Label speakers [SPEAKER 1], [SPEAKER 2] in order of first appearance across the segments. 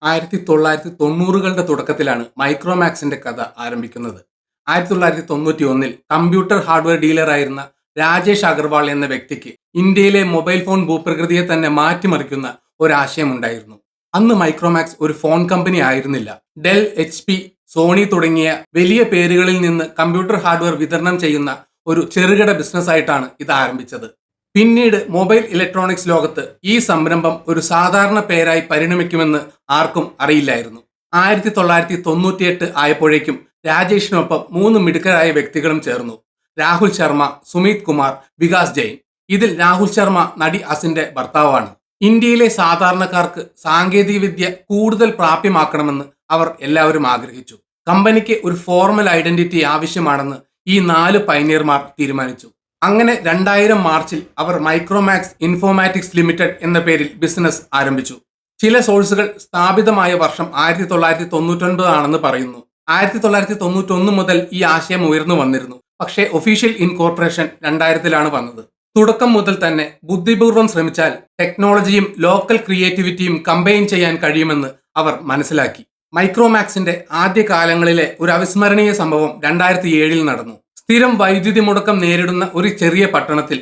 [SPEAKER 1] 1990കളുടെ തുടക്കത്തിലാണ് മൈക്രോമാക്സിന്റെ കഥ ആരംഭിക്കുന്നത്. 1991-ൽ computer hardware ഡീലറായിരുന്ന Rajesh Agarwal എന്ന വ്യക്തിക്ക് ഇന്ത്യയിലെ മൊബൈൽ ഫോൺ ഭൂപ്രകൃതിയെ തന്നെ മാറ്റിമറിക്കുന്ന ഒരാശയമുണ്ടായിരുന്നു. അന്ന് മൈക്രോമാക്സ് ഒരു ഫോൺ കമ്പനി ആയിരുന്നില്ല. ഡെൽ, HP, സോണി തുടങ്ങിയ വലിയ പേരുകളിൽ നിന്ന് കമ്പ്യൂട്ടർ ഹാർഡ്വെയർ വിതരണം ചെയ്യുന്ന ഒരു ചെറുകിട ബിസിനസ് ആയിട്ടാണ് ഇത് ആരംഭിച്ചത്. പിന്നീട് മൊബൈൽ ഇലക്ട്രോണിക്സ് ലോകത്ത് ഈ സംരംഭം ഒരു സാധാരണ പേരായി പരിണമിക്കുമെന്ന് ആർക്കും അറിയില്ലായിരുന്നു. 1998 ആയപ്പോഴേക്കും രാജേഷിനൊപ്പം 3 മിടുക്കരായ വ്യക്തികളും ചേർന്നു. രാഹുൽ ശർമ്മ, സുമീത് കുമാർ, വികാസ് ജെയിൻ. ഇതിൽ രാഹുൽ ശർമ്മ നടി അസിന്റെ ഭർത്താവാണ്. ഇന്ത്യയിലെ സാധാരണക്കാർക്ക് സാങ്കേതികവിദ്യ കൂടുതൽ പ്രാപ്യമാക്കണമെന്ന് അവർ എല്ലാവരും ആഗ്രഹിച്ചു. കമ്പനിക്ക് ഒരു ഫോർമൽ ഐഡന്റിറ്റി ആവശ്യമാണെന്ന് ഈ 4 പൈനിയർമാർ തീരുമാനിച്ചു. അങ്ങനെ 2000 മാർച്ചിൽ അവർ മൈക്രോമാക്സ് ഇൻഫോമാറ്റിക്സ് ലിമിറ്റഡ് എന്ന പേരിൽ ബിസിനസ് ആരംഭിച്ചു. ചില സോഴ്സുകൾ സ്ഥാപിതമായ വർഷം 1999 ആണെന്ന് പറയുന്നു. 1991 മുതൽ ഈ ആശയം ഉയർന്നു വന്നിരുന്നു. പക്ഷേ ഒഫീഷ്യൽ ഇൻകോർപ്പറേഷൻ 2000-ലാണ് വന്നത്. തുടക്കം മുതൽ തന്നെ ബുദ്ധിപൂർവ്വം ശ്രമിച്ചാൽ ടെക്നോളജിയും ലോക്കൽ ക്രിയേറ്റിവിറ്റിയും കമ്പൈൻ ചെയ്യാൻ കഴിയുമെന്ന് അവർ മനസ്സിലാക്കി. മൈക്രോമാക്സിന്റെ ആദ്യ കാലങ്ങളിലെ ഒരു അവിസ്മരണീയ സംഭവം 2007-ൽ നടന്നു. സ്ഥിരം വൈദ്യുതി മുടക്കം നേരിടുന്ന ഒരു ചെറിയ പട്ടണത്തിൽ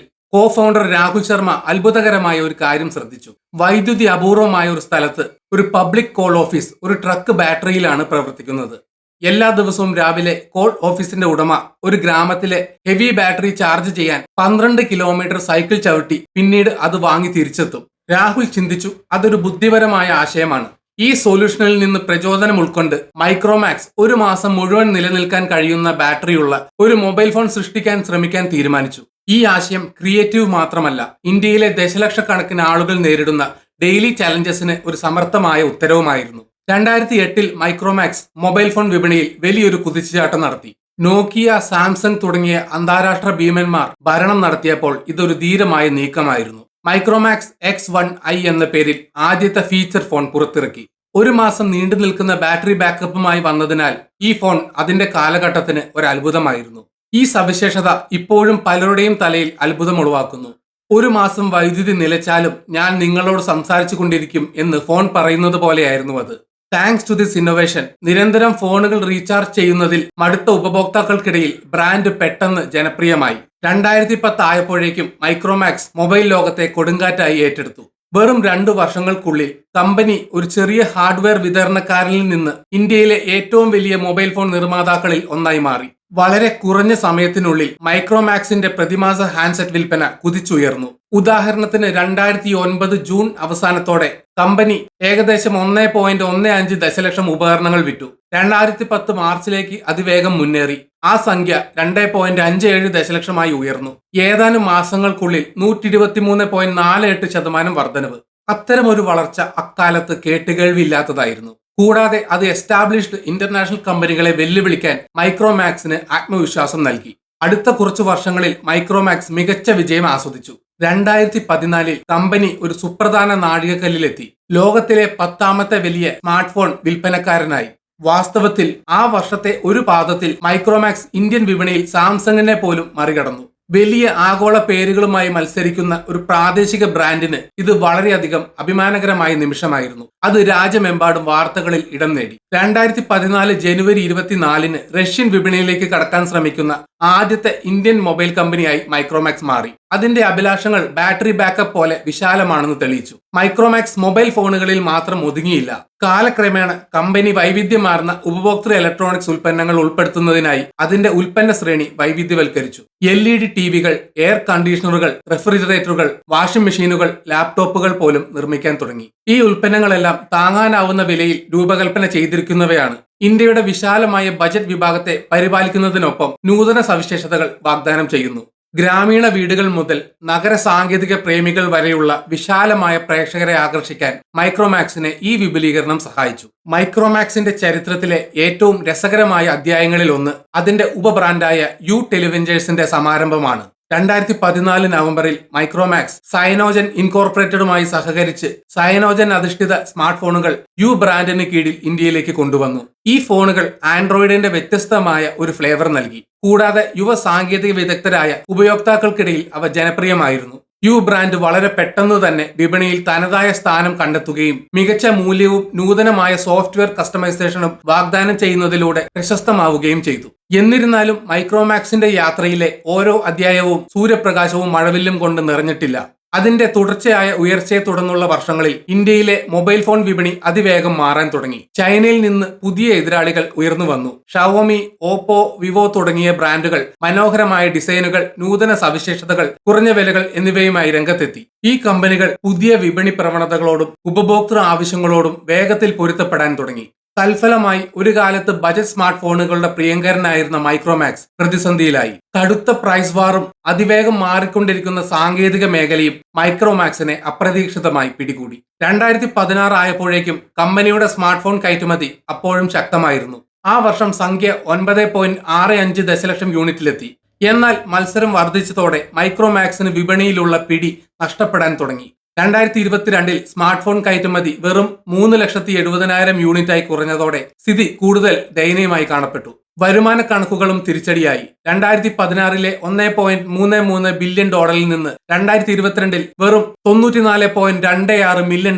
[SPEAKER 1] ഫൗണ്ടർ രാഹുൽ ശർമ്മ അത്ഭുതകരമായ ഒരു കാര്യം ശ്രദ്ധിച്ചു. വൈദ്യുതി അപൂർവമായ ഒരു സ്ഥലത്ത് ഒരു പബ്ലിക് കോൾ ഓഫീസ് ഒരു ട്രക്ക് ബാറ്ററിയിലാണ് പ്രവർത്തിക്കുന്നത്. എല്ലാ ദിവസവും രാവിലെ കോൾ ഓഫീസിന്റെ ഉടമ ഒരു ഗ്രാമത്തിലെ ഹെവി ബാറ്ററി ചാർജ് ചെയ്യാൻ 12 കിലോമീറ്റർ സൈക്കിൾ ചവിട്ടി പിന്നീട് അത് വാങ്ങി തിരിച്ചെത്തും. രാഹുൽ ചിന്തിച്ചു, അതൊരു ബുദ്ധിപരമായ ആശയമാണ്. ഈ സൊല്യൂഷനിൽ നിന്ന് പ്രചോദനം ഉൾക്കൊണ്ട് മൈക്രോമാക്സ് ഒരു മാസം മുഴുവൻ നിലനിൽക്കാൻ കഴിയുന്ന ബാറ്ററിയുള്ള ഒരു മൊബൈൽ ഫോൺ സൃഷ്ടിക്കാൻ ശ്രമിക്കാൻ തീരുമാനിച്ചു. ഈ ആശയം ക്രിയേറ്റീവ് മാത്രമല്ല, ഇന്ത്യയിലെ ദശലക്ഷക്കണക്കിന് ആളുകൾ നേരിടുന്ന ഡെയിലി ചലഞ്ചസിന് ഒരു സമർത്ഥമായ ഉത്തരവുമായിരുന്നു. 2008-ൽ മൈക്രോമാക്സ് മൊബൈൽ ഫോൺ വിപണിയിൽ വലിയൊരു കുതിച്ചുചാട്ടം നടത്തി. നോക്കിയ, സാംസങ് തുടങ്ങിയ അന്താരാഷ്ട്ര ഭീമന്മാർ ഭരണം നടത്തിയപ്പോൾ ഇതൊരു ധീരമായ നീക്കമായിരുന്നു. മൈക്രോമാക്സ് X1i എന്ന പേരിൽ ആദ്യത്തെ ഫീച്ചർ ഫോൺ പുറത്തിറക്കി. ഒരു മാസം നീണ്ടു നിൽക്കുന്ന ബാറ്ററി ബാക്കപ്പുമായി വന്നതിനാൽ ഈ ഫോൺ അതിന്റെ കാലഘട്ടത്തിന് ഒരു അത്ഭുതമായിരുന്നു. ഈ സവിശേഷത ഇപ്പോഴും പലരുടെയും തലയിൽ അത്ഭുതം ഉളവാക്കുന്നു. ഒരു മാസം വൈദ്യുതി നിലച്ചാലും ഞാൻ നിങ്ങളോട് സംസാരിച്ചു കൊണ്ടിരിക്കും എന്ന് ഫോൺ പറയുന്നത് പോലെയായിരുന്നു അത്. താങ്ക്സ് ടു ദിസ് ഇന്നോവേഷൻ നിരന്തരം ഫോണുകൾ റീചാർജ് ചെയ്യുന്നതിൽ മടുത്ത ഉപഭോക്താക്കൾക്കിടയിൽ ബ്രാൻഡ് പെട്ടെന്ന് ജനപ്രിയമായി. 2010 ആയപ്പോഴേക്കും മൈക്രോമാക്സ് മൊബൈൽ ലോകത്തെ കൊടുങ്കാറ്റായി ഏറ്റെടുത്തു. വെറും 2 വർഷങ്ങൾക്കുള്ളിൽ കമ്പനി ഒരു ചെറിയ ഹാർഡ്വെയർ വിതരണക്കാരിൽ നിന്ന് ഇന്ത്യയിലെ ഏറ്റവും വലിയ മൊബൈൽ ഫോൺ നിർമ്മാതാക്കളിൽ ഒന്നായി മാറി. വളരെ കുറഞ്ഞ സമയത്തിനുള്ളിൽ മൈക്രോമാക്സിന്റെ പ്രതിമാസ ഹാൻഡ്സെറ്റ് വിൽപ്പന കുതിച്ചുയർന്നു. ഉദാഹരണത്തിന് 2009 ജൂൺ അവസാനത്തോടെ കമ്പനി ഏകദേശം 1.15 ദശലക്ഷം ഉപകരണങ്ങൾ വിറ്റു. 2010 മാർച്ചിലേക്ക് അതിവേഗം മുന്നേറി. ആ സംഖ്യ 2.57 ദശലക്ഷമായി ഉയർന്നു. ഏതാനും മാസങ്ങൾക്കുള്ളിൽ 123.48% വർധനവ്. അത്തരമൊരു വളർച്ച അക്കാലത്ത് കേട്ടുകേൾവിയില്ലാത്തതായിരുന്നു. കൂടാതെ അത് എസ്റ്റാബ്ലിഷ്ഡ് ഇന്റർനാഷണൽ കമ്പനികളെ വെല്ലുവിളിക്കാൻ മൈക്രോമാക്സിന് ആത്മവിശ്വാസം നൽകി. അടുത്ത കുറച്ചു വർഷങ്ങളിൽ മൈക്രോമാക്സ് മികച്ച വിജയം ആസ്വദിച്ചു. 2014-ൽ കമ്പനി ഒരു സുപ്രധാന നാഴികക്കല്ലിലെത്തി. ലോകത്തിലെ 10ാമത്തെ വലിയ സ്മാർട്ട് ഫോൺ വിൽപ്പനക്കാരനായി. വാസ്തവത്തിൽ ആ വർഷത്തെ ഒരു പാദത്തിൽ മൈക്രോമാക്സ് ഇന്ത്യൻ വിപണിയിൽ സാംസങ്ങിനെ പോലും മറികടന്നു. വലിയ ആഗോള പേരുകളുമായി മത്സരിക്കുന്ന ഒരു പ്രാദേശിക ബ്രാൻഡിന് ഇത് വളരെയധികം അഭിമാനകരമായ നിമിഷമായിരുന്നു. അത് രാജ്യമെമ്പാടും വാർത്തകളിൽ ഇടം നേടി. 2014 ജനുവരി 24-ന് റഷ്യൻ വിപണിയിലേക്ക് കടക്കാൻ ശ്രമിക്കുന്ന ആദ്യത്തെ ഇന്ത്യൻ മൊബൈൽ കമ്പനിയായി മൈക്രോമാക്സ് മാറി. അതിന്റെ അഭിലാഷങ്ങൾ ബാറ്ററി ബാക്കപ്പ് പോലെ വിശാലമാണെന്ന് തെളിയിച്ചു. മൈക്രോമാക്സ് മൊബൈൽ ഫോണുകളിൽ മാത്രം ഒതുങ്ങിയില്ല. കാലക്രമേണ കമ്പനി വൈവിധ്യമാർന്ന ഉപഭോക്തൃ ഇലക്ട്രോണിക്സ് ഉൽപ്പന്നങ്ങൾ ഉൾപ്പെടുത്തുന്നതിനായി അതിന്റെ ഉൽപ്പന്ന ശ്രേണി വൈവിധ്യവൽക്കരിച്ചു. LED ടിവികൾ, എയർ കണ്ടീഷണറുകൾ, റെഫ്രിജറേറ്ററുകൾ, വാഷിംഗ് മെഷീനുകൾ, ലാപ്ടോപ്പുകൾ പോലും നിർമ്മിക്കാൻ തുടങ്ങി. ഈ ഉൽപ്പന്നങ്ങളെല്ലാം താങ്ങാനാവുന്ന വിലയിൽ രൂപകൽപ്പന ചെയ്തിരിക്കുന്നവയാണ്. ഇന്ത്യയുടെ വിശാലമായ ബജറ്റ് വിഭാഗത്തെ പരിപാലിക്കുന്നതിനൊപ്പം നൂതന സവിശേഷതകൾ വാഗ്ദാനം ചെയ്യുന്നു. ഗ്രാമീണ വീടുകൾ മുതൽ നഗര സാങ്കേതിക പ്രേമികൾ വരെയുള്ള വിശാലമായ പ്രേക്ഷകരെ ആകർഷിക്കാൻ മൈക്രോമാക്സിനെ ഈ വിപുലീകരണം സഹായിച്ചു. മൈക്രോമാക്സിന്റെ ചരിത്രത്തിലെ ഏറ്റവും രസകരമായ അധ്യായങ്ങളിൽ ഒന്ന് അതിന്റെ ഉപബ്രാൻഡായ യു ടെലിവെഞ്ചേഴ്സിന്റെ സമാരംഭമാണ്. 2014 നവംബറിൽ മൈക്രോമാക്സ് സയനോജൻ ഇൻകോർപ്പറേറ്റഡുമായി സഹകരിച്ച് സയനോജൻ അധിഷ്ഠിത സ്മാർട്ട് ഫോണുകൾ യു ബ്രാൻഡിന് കീഴിൽ ഇന്ത്യയിലേക്ക് കൊണ്ടുവന്നു. ഈ ഫോണുകൾ ആൻഡ്രോയിഡിന്റെ വ്യത്യസ്തമായ ഒരു ഫ്ലേവർ നൽകി. കൂടാതെ യുവ സാങ്കേതിക വിദഗ്ധരായ ഉപയോക്താക്കൾക്കിടയിൽ അവ ജനപ്രിയമായിരുന്നു. യു ബ്രാൻഡ് വളരെ പെട്ടെന്ന് തന്നെ വിപണിയിൽ തനതായ സ്ഥാനം കണ്ടെത്തുകയും മികച്ച മൂല്യവും നൂതനമായ സോഫ്റ്റ്വെയർ കസ്റ്റമൈസേഷനും വാഗ്ദാനം ചെയ്യുന്നതിലൂടെ പ്രശസ്തമാവുകയും ചെയ്തു. എന്നിരുന്നാലും മൈക്രോമാക്സിന്റെ യാത്രയിലെ ഓരോ അധ്യായവും സൂര്യപ്രകാശവും മഴവില്ലും കൊണ്ട് നിറഞ്ഞിട്ടില്ല. അതിന്റെ തുടർച്ചയായ ഉയർച്ചയെ തുടർന്നുള്ള വർഷങ്ങളിൽ ഇന്ത്യയിലെ മൊബൈൽ ഫോൺ വിപണി അതിവേഗം മാറാൻ തുടങ്ങി. ചൈനയിൽ നിന്ന് പുതിയ എതിരാളികൾ ഉയർന്നു വന്നു. ഷവോമി, ഓപ്പോ, വിവോ തുടങ്ങിയ ബ്രാൻഡുകൾ മനോഹരമായ ഡിസൈനുകൾ, നൂതന സവിശേഷതകൾ, കുറഞ്ഞ വിലകൾ എന്നിവയുമായി രംഗത്തെത്തി. ഈ കമ്പനികൾ പുതിയ വിപണി പ്രവണതകളോടും ഉപഭോക്തൃ ആവശ്യങ്ങളോടും വേഗത്തിൽ പൊരുത്തപ്പെടാൻ തുടങ്ങി. തൽഫലമായി ഒരു കാലത്ത് ബജറ്റ് സ്മാർട്ട് ഫോണുകളുടെ പ്രിയങ്കരനായിരുന്ന മൈക്രോമാക്സ് പ്രതിസന്ധിയിലായി. കടുത്ത പ്രൈസ് വാറും അതിവേഗം മാറിക്കൊണ്ടിരിക്കുന്ന സാങ്കേതിക മേഖലയും മൈക്രോമാക്സിനെ അപ്രതീക്ഷിതമായി പിടികൂടി. 2016 ആയപ്പോഴേക്കും കമ്പനിയുടെ സ്മാർട്ട് ഫോൺ കയറ്റുമതി അപ്പോഴും ശക്തമായിരുന്നു. ആ വർഷം സംഖ്യ 9.65 ദശലക്ഷം യൂണിറ്റിലെത്തി. എന്നാൽ മത്സരം വർദ്ധിച്ചതോടെ മൈക്രോമാക്സിന് വിപണിയിലുള്ള പിടി നഷ്ടപ്പെടാൻ തുടങ്ങി. 2022 സ്മാർട്ട് ഫോൺ കയറ്റുമതി വെറും 3,70,000 യൂണിറ്റായി കുറഞ്ഞതോടെ സ്ഥിതി കൂടുതൽ ദയനീയമായി കാണപ്പെട്ടു. വരുമാന കണക്കുകളും തിരിച്ചടിയായി. 2016 $1.33 ബില്യൺ നിന്ന് 2022 വെറും $94.26 മില്യൺ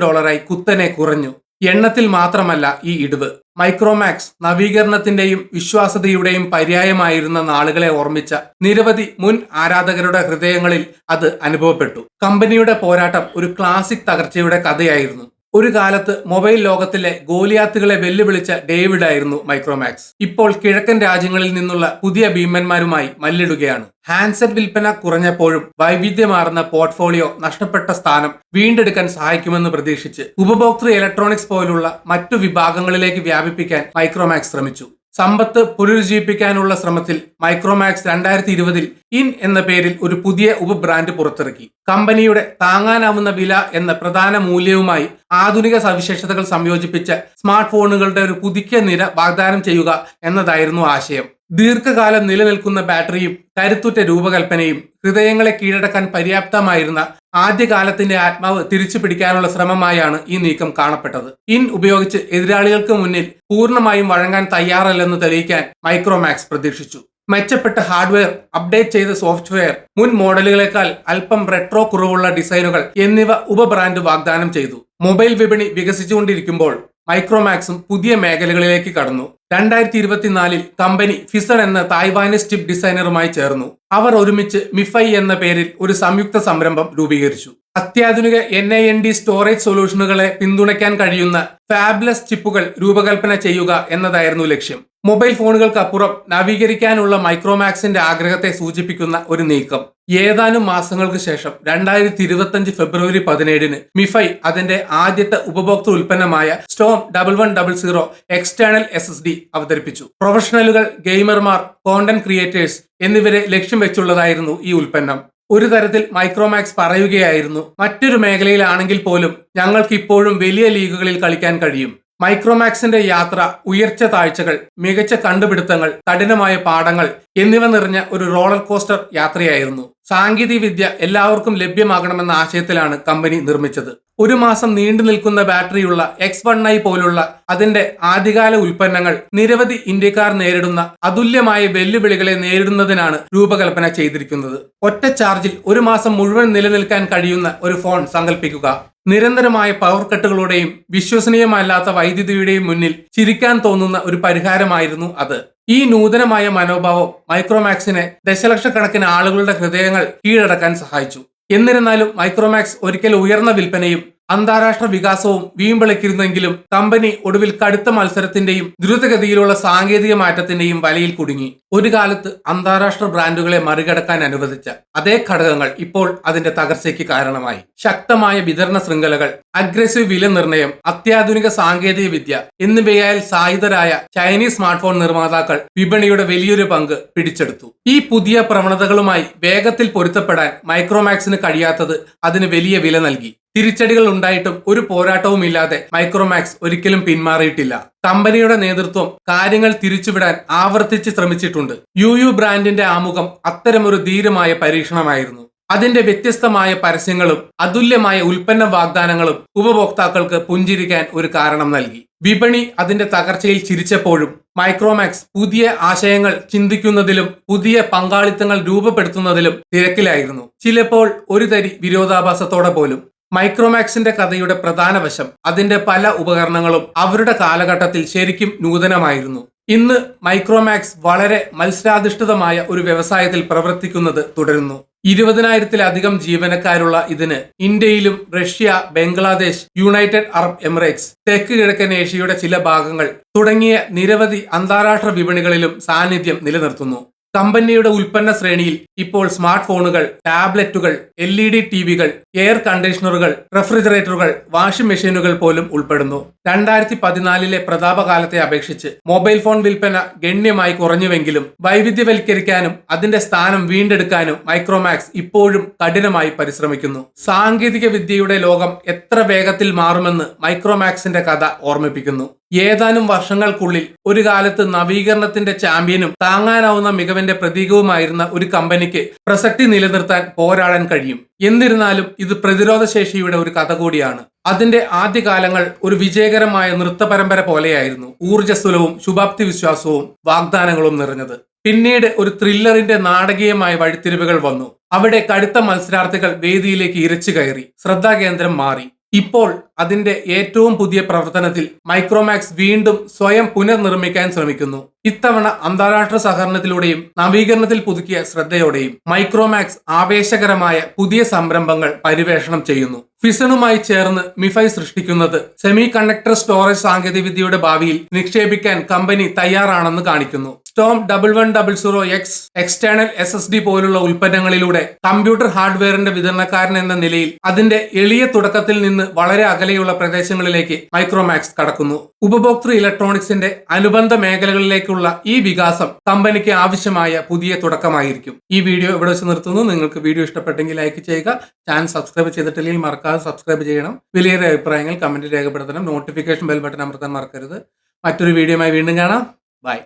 [SPEAKER 1] കുത്തനെ കുറഞ്ഞു. എണ്ണത്തിൽ മാത്രമല്ല ഈ ഇടിവ്. മൈക്രോമാക്സ് നവീകരണത്തിന്റെയും വിശ്വാസ്യതയുടെയും പര്യായമായിരുന്ന നാളുകളെ ഓർമ്മിച്ച നിരവധി മുൻ ആരാധകരുടെ ഹൃദയങ്ങളിൽ അത് അനുഭവപ്പെട്ടു. കമ്പനിയുടെ പോരാട്ടം ഒരു ക്ലാസിക് തകർച്ചയുടെ കഥയായിരുന്നു. ഒരു കാലത്ത് മൊബൈൽ ലോകത്തിലെ ഗോലിയാത്തുകളെ വെല്ലുവിളിച്ച ഡേവിഡായിരുന്നു മൈക്രോമാക്സ്. ഇപ്പോൾ കിഴക്കൻ രാജ്യങ്ങളിൽ നിന്നുള്ള പുതിയ ഭീമന്മാരുമായി മല്ലിടുകയാണ്. ഹാൻഡ്സെറ്റ് വിൽപ്പന കുറഞ്ഞപ്പോഴും വൈവിധ്യമാർന്ന പോർട്ട്ഫോളിയോ നഷ്ടപ്പെട്ട സ്ഥാനം വീണ്ടെടുക്കാൻ സഹായിക്കുമെന്ന് പ്രതീക്ഷിച്ച് ഉപഭോക്തൃ ഇലക്ട്രോണിക്സ് പോലുള്ള മറ്റു വിഭാഗങ്ങളിലേക്ക് വ്യാപിപ്പിക്കാൻ മൈക്രോമാക്സ് ശ്രമിച്ചു. സമ്പത്ത് പുനരുജ്ജീവിപ്പിക്കാനുള്ള ശ്രമത്തിൽ മൈക്രോമാക്സ് 2020 ഇൻ എന്ന പേരിൽ ഒരു പുതിയ ഉപബ്രാൻഡ് പുറത്തിറക്കി. കമ്പനിയുടെ താങ്ങാനാവുന്ന വില എന്ന പ്രധാന മൂല്യവുമായി ആധുനിക സവിശേഷതകൾ സംയോജിപ്പിച്ച സ്മാർട്ട് ഫോണുകളുടെ ഒരു പുതുക്കിയ നിര വാഗ്ദാനം ചെയ്യുക എന്നതായിരുന്നു ആശയം. ദീർഘകാലം നിലനിൽക്കുന്ന ബാറ്ററിയും കരുത്തുറ്റ രൂപകൽപ്പനയും ഹൃദയങ്ങളെ കീഴടക്കാൻ പര്യാപ്തമായിരുന്ന ആദ്യകാലത്തിന്റെ ആത്മാവ് തിരിച്ചു പിടിക്കാനുള്ള ശ്രമമായാണ് ഈ നീക്കം കാണപ്പെട്ടത്. ഇൻ ഉപയോഗിച്ച് എതിരാളികൾക്ക് മുന്നിൽ പൂർണ്ണമായും വഴങ്ങാൻ തയ്യാറല്ലെന്ന് തെളിയിക്കാൻ മൈക്രോമാക്സ് പ്രതീക്ഷിച്ചു. മെച്ചപ്പെട്ട ഹാർഡ്വെയർ, അപ്ഡേറ്റ് ചെയ്ത സോഫ്റ്റ്വെയർ, മുൻ മോഡലുകളെക്കാൾ അല്പം റെട്രോ കുറവുള്ള ഡിസൈനുകൾ എന്നിവ ഉപബ്രാൻഡ് വാഗ്ദാനം ചെയ്തു. മൊബൈൽ വിപണി വികസിച്ചുകൊണ്ടിരിക്കുമ്പോൾ മൈക്രോമാക്സും പുതിയ മേഖലകളിലേക്ക് കടന്നു. 2024 കമ്പനി ഫിസൺ എന്ന തായ്വാനീസ് ചിപ്പ് ഡിസൈനറുമായി ചേർന്നു. അവർ ഒരുമിച്ച് മിഫൈ എന്ന പേരിൽ ഒരു സംയുക്ത സംരംഭം രൂപീകരിച്ചു. അത്യാധുനിക NAND സ്റ്റോറേജ് സൊല്യൂഷനുകളെ പിന്തുണയ്ക്കാൻ കഴിയുന്ന ഫാബ്ലെസ് ചിപ്പുകൾ രൂപകൽപ്പന ചെയ്യുക എന്നതായിരുന്നു ലക്ഷ്യം. മൊബൈൽ ഫോണുകൾക്കപ്പുറം നവീകരിക്കാനുള്ള മൈക്രോമാക്സിന്റെ ആഗ്രഹത്തെ സൂചിപ്പിക്കുന്ന ഒരു നീക്കം. ഏതാനും മാസങ്ങൾക്ക് ശേഷം 2025 ഫെബ്രുവരി 17 മിഫൈ അതിന്റെ ആദ്യത്തെ ഉപഭോക്തൃ ഉൽപ്പന്നമായ സ്റ്റോം 1100 എക്സ്റ്റേണൽ SSD അവതരിപ്പിച്ചു. പ്രൊഫഷണലുകൾ, ഗെയിമർമാർ, കോണ്ടന്റ് ക്രിയേറ്റേഴ്സ് എന്നിവരെ ലക്ഷ്യം വെച്ചുള്ളതായിരുന്നു ഈ ഉൽപ്പന്നം. ഒരു തരത്തിൽ മൈക്രോമാക്സ് പറയുകയായിരുന്നു, മറ്റൊരു മേഖലയിലാണെങ്കിൽ പോലും ഞങ്ങൾക്ക് ഇപ്പോഴും വലിയ ലീഗുകളിൽ കളിക്കാൻ കഴിയും. മൈക്രോമാക്സിന്റെ യാത്ര ഉയർച്ച താഴ്ചകൾ, മികച്ച കണ്ടുപിടുത്തങ്ങൾ, കഠിനമായ പാഠങ്ങൾ എന്നിവ നിറഞ്ഞ ഒരു റോളർ കോസ്റ്റർ യാത്രയായിരുന്നു. സാങ്കേതിക വിദ്യ എല്ലാവർക്കും ലഭ്യമാകണമെന്ന ആശയത്തിലാണ് കമ്പനി നിർമ്മിച്ചത്. ഒരു മാസം നീണ്ടു നിൽക്കുന്ന ബാറ്ററിയുള്ള X1i പോലുള്ള അതിന്റെ ആദ്യകാല ഉൽപ്പന്നങ്ങൾ നിരവധി ഇന്ത്യക്കാർ നേരിടുന്ന അതുല്യമായ വെല്ലുവിളികളെ നേരിടുന്നതിനാണ് രൂപകൽപ്പന ചെയ്തിരിക്കുന്നത്. ഒറ്റ ചാർജിൽ ഒരു മാസം മുഴുവൻ നിലനിൽക്കാൻ കഴിയുന്ന ഒരു ഫോൺ സങ്കല്പിക്കുക. നിരന്തരമായ പവർ കട്ടുകളുടെയും വിശ്വസനീയമല്ലാത്ത വൈദ്യുതിയുടെയും മുന്നിൽ ചിരിക്കാൻ തോന്നുന്ന ഒരു പരിഹാരമായിരുന്നു അത്. ഈ നൂതനമായ മനോഭാവം മൈക്രോമാക്സിനെ ദശലക്ഷക്കണക്കിന് ആളുകളുടെ ഹൃദയങ്ങൾ കീഴടക്കാൻ സഹായിച്ചു. എന്നിരുന്നാലും മൈക്രോമാക്സ് ഒരിക്കൽ ഉയർന്ന വിൽപ്പനയും അന്താരാഷ്ട്ര വികാസവും വീമ്പിളക്കിയിരുന്നെങ്കിലും കമ്പനി ഒടുവിൽ കടുത്ത മത്സരത്തിന്റെയും ദ്രുതഗതിയിലുള്ള സാങ്കേതിക മാറ്റത്തിന്റെയും വലയിൽ കുടുങ്ങി. ഒരു കാലത്ത് അന്താരാഷ്ട്ര ബ്രാൻഡുകളെ മറികടക്കാൻ അനുവദിച്ച അതേ ഘടകങ്ങൾ ഇപ്പോൾ അതിന്റെ തകർച്ചയ്ക്ക് കാരണമായി. ശക്തമായ വിതരണ ശൃംഖലകൾ, അഗ്രസീവ് വില നിർണ്ണയം, അത്യാധുനിക സാങ്കേതിക വിദ്യ എന്നിവയാൽ സായുധരായ ചൈനീസ് സ്മാർട്ട് ഫോൺ നിർമ്മാതാക്കൾ വിപണിയുടെ വലിയൊരു പങ്ക് പിടിച്ചെടുത്തു. ഈ പുതിയ പ്രവണതകളുമായി വേഗത്തിൽ പൊരുത്തപ്പെടാൻ മൈക്രോമാക്സിന് കഴിയാത്തത് അതിന് വലിയ വില നൽകി. തിരിച്ചടികൾ ഉണ്ടായിട്ടും ഒരു പോരാട്ടവുമില്ലാതെ മൈക്രോമാക്സ് ഒരിക്കലും പിന്മാറിയിട്ടില്ല. കമ്പനിയുടെ നേതൃത്വം കാര്യങ്ങൾ തിരിച്ചുവിടാൻ ആവർത്തിച്ച് ശ്രമിച്ചിട്ടുണ്ട്. യു ബ്രാൻഡിന്റെ ആമുഖം അത്തരമൊരു ധീരമായ പരീക്ഷണമായിരുന്നു. അതിന്റെ വ്യത്യസ്തമായ പരസ്യങ്ങളും അതുല്യമായ ഉൽപ്പന്ന വാഗ്ദാനങ്ങളും ഉപഭോക്താക്കൾക്ക് പുഞ്ചിരിക്കാൻ ഒരു കാരണം നൽകി. വിപണി അതിന്റെ തകർച്ചയിൽ ചിരിച്ചപ്പോഴും മൈക്രോമാക്സ് പുതിയ ആശയങ്ങൾ ചിന്തിക്കുന്നതിലും പുതിയ പങ്കാളിത്തങ്ങൾ രൂപപ്പെടുത്തുന്നതിലും തിരക്കിലായിരുന്നു. ചിലപ്പോൾ ഒരു തരി വിരോധാഭാസത്തോടെ പോലും. മൈക്രോമാക്സിന്റെ കഥയുടെ പ്രധാന വശം അതിന്റെ പല ഉപകരണങ്ങളും അവരുടെ കാലഘട്ടത്തിൽ ശരിക്കും നൂതനമായിരുന്നു. ഇന്ന് മൈക്രോമാക്സ് വളരെ മത്സരാധിഷ്ഠിതമായ ഒരു വ്യവസായത്തിൽ പ്രവർത്തിക്കുന്നത് തുടരുന്നു. 20,000-ലധികം ജീവനക്കാരുള്ള ഇതിന് ഇന്ത്യയിലും Russia, Bangladesh, United Arab Emirates, തെക്ക് കിഴക്കൻ ഏഷ്യയുടെ ചില ഭാഗങ്ങൾ തുടങ്ങിയ നിരവധി അന്താരാഷ്ട്ര വിപണികളിലും സാന്നിധ്യം നിലനിർത്തുന്നു. കമ്പനിയുടെ ഉൽപ്പന്ന ശ്രേണിയിൽ ഇപ്പോൾ സ്മാർട്ട് ഫോണുകൾ, ടാബ്ലറ്റുകൾ, LED ടിവികൾ, എയർ കണ്ടീഷണറുകൾ, റെഫ്രിജറേറ്ററുകൾ, വാഷിംഗ് മെഷീനുകൾ പോലും ഉൾപ്പെടുന്നു. 2014-ലെ പ്രതാപകാലത്തെ അപേക്ഷിച്ച് മൊബൈൽ ഫോൺ വിൽപ്പന ഗണ്യമായി കുറഞ്ഞുവെങ്കിലും വൈവിധ്യവൽക്കരിക്കാനും അതിന്റെ സ്ഥാനം വീണ്ടെടുക്കാനും മൈക്രോമാക്സ് ഇപ്പോഴും കഠിനമായി പരിശ്രമിക്കുന്നു. സാങ്കേതിക വിദ്യയുടെ ലോകം എത്ര വേഗത്തിൽ മാറുമെന്ന് മൈക്രോമാക്സിന്റെ കഥ ഓർമ്മിപ്പിക്കുന്നു. ഏതാനും വർഷങ്ങൾക്കുള്ളിൽ ഒരു കാലത്ത് നവീകരണത്തിന്റെ ചാമ്പ്യനും താങ്ങാനാവുന്ന മികവിന്റെ പ്രതീകവുമായിരുന്ന ഒരു കമ്പനിക്ക് പ്രസക്തി നിലനിർത്താൻ പോരാടാൻ കഴിയും. എന്നിരുന്നാലും ഇത് പ്രതിരോധ ശേഷിയുടെ ഒരു കഥ കൂടിയാണ്. അതിന്റെ ആദ്യകാലങ്ങൾ ഒരു വിജയകരമായ നൃത്ത പരമ്പര പോലെയായിരുന്നു. ഊർജ്ജസ്വലവും ശുഭാപ്തി വിശ്വാസവും വാഗ്ദാനങ്ങളും നിറഞ്ഞത്. പിന്നീട് ഒരു ത്രില്ലറിന്റെ നാടകീയമായ വഴിത്തിരിവുകൾ വന്നു. അവിടെ കടുത്ത മത്സരാർത്ഥികൾ വേദിയിലേക്ക് ഇരച്ചു കയറി. ശ്രദ്ധാകേന്ദ്രം മാറി. ഇപ്പോൾ അതിന്റെ ഏറ്റവും പുതിയ പ്രവർത്തനത്തിൽ മൈക്രോമാക്സ് വീണ്ടും സ്വയം പുനർനിർമ്മിക്കാൻ ശ്രമിക്കുന്നു. ഇത്തവണ അന്താരാഷ്ട്ര സഹകരണത്തിലൂടെയും നവീകരണത്തിൽ പുതുക്കിയ ശ്രദ്ധയോടെയും മൈക്രോമാക്സ് ആവേശകരമായ പുതിയ സംരംഭങ്ങൾ പര്യവേഷണം ചെയ്യുന്നു. ഫിസണുമായി ചേർന്ന് മിഫൈ സൃഷ്ടിക്കുന്നത് സെമി കണ്ടക്ടർ സ്റ്റോറേജ് സാങ്കേതികവിദ്യയുടെ ഭാവിയിൽ നിക്ഷേപിക്കാൻ കമ്പനി തയ്യാറാണെന്ന് കാണിക്കുന്നു. സ്റ്റോം 1100X എക്സ്റ്റേണൽ SSD പോലുള്ള ഉൽപ്പന്നങ്ങളിലൂടെ കമ്പ്യൂട്ടർ ഹാർഡ്വെയറിന്റെ വിതരണക്കാരൻ എന്ന നിലയിൽ അതിന്റെ എളിയ തുടക്കത്തിൽ നിന്ന് വളരെ അകലെയുള്ള പ്രദേശങ്ങളിലേക്ക് മൈക്രോമാക്സ് കടക്കുന്നു. ഉപഭോക്തൃ ഇലക്ട്രോണിക്സിന്റെ അനുബന്ധ മേഖലകളിലേക്കുള്ള ഈ വികാസം കമ്പനിക്ക് ആവശ്യമായ പുതിയ തുടക്കമായിരിക്കും. ഈ വീഡിയോ ഇവിടെ വെച്ച് നിർത്തുന്നു. നിങ്ങൾക്ക് വീഡിയോ ഇഷ്ടപ്പെട്ടെങ്കിൽ ലൈക്ക് ചെയ്യുക. ചാനൽ സബ്സ്ക്രൈബ് ചെയ്തിട്ടില്ലെങ്കിൽ മറക്കാതെ സബ്സ്ക്രൈബ് ചെയ്യണം. വിലയേറിയ അഭിപ്രായങ്ങൾ കമന്റിൽ രേഖപ്പെടുത്തണം. നോട്ടിഫിക്കേഷൻ ബെൽ ബട്ടൺ അമർത്താൻ മറക്കരുത്. മറ്റൊരു വീഡിയോയുമായി വീണ്ടും കാണാം. ബൈ.